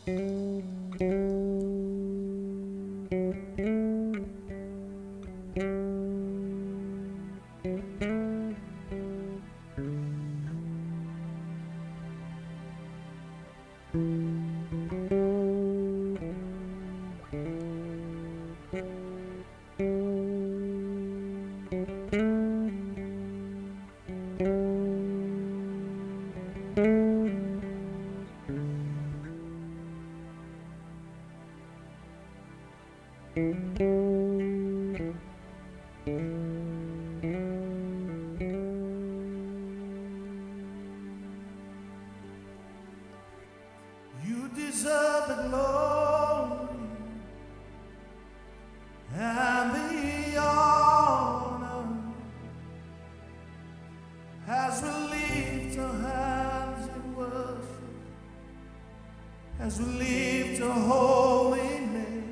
You deserve the glory and the honor as we lift our hands in worship, as we lift our holy name.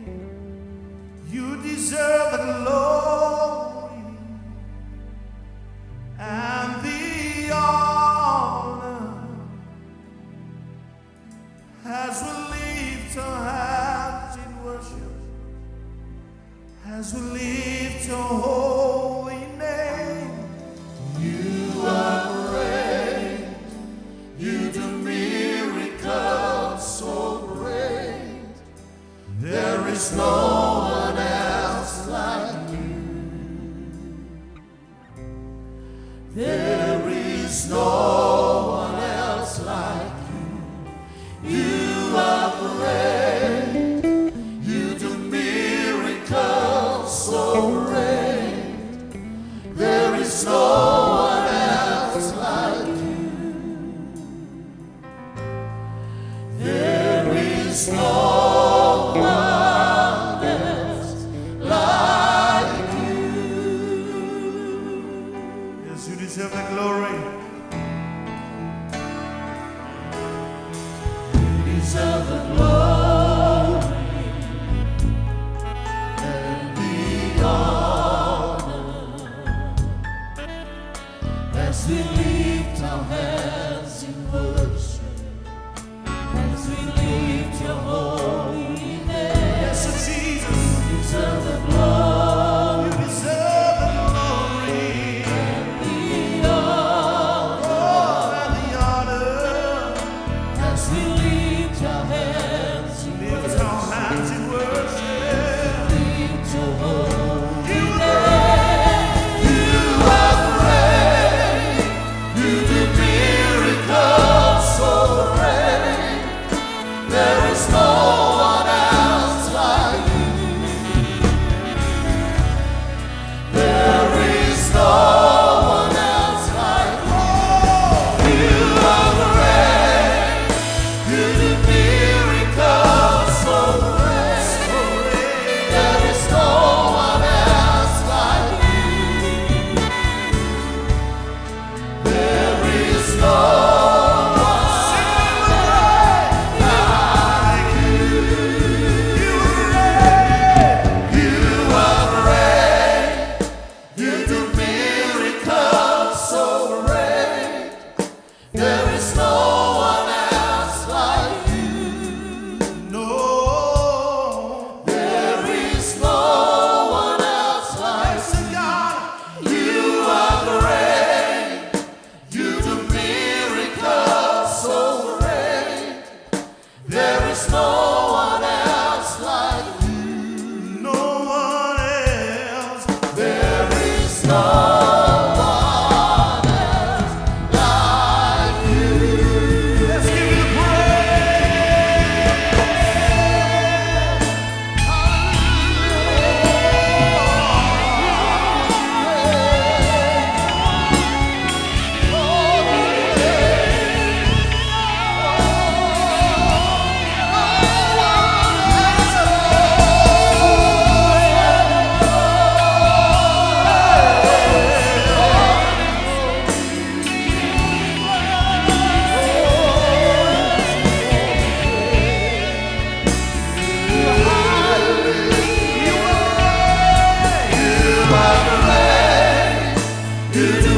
You deserve the glory and the honor as we lift our hands in worship, as we lift your holy name. You are great, you do miracles so great. There is no one else like you. There is no one else like you. You are great, you do miracles so great. There is no one else like you. There is no one else like you. Yes, you deserve the glory. Deserve the glory and the honor as we lift our hands in worship, as we lift your holy name. Yes, Jesus, you deserve the glory. You deserve the glory and the honor. Oh, and the honor as we lift our hands in worship. Lift our hands in worship. Lift your holy name. You are great. You do miracles so great. There is no one else like you. There is no one else like you. You are great. You do miracles so great. There is no one else like you. There is no one like you. You are great. You do miracles so great. There is no one else like you. No, there is no one else like you. You are great. You do miracles so great. There is no one else like you. No one else. There is no one else like you. Let's give you the You do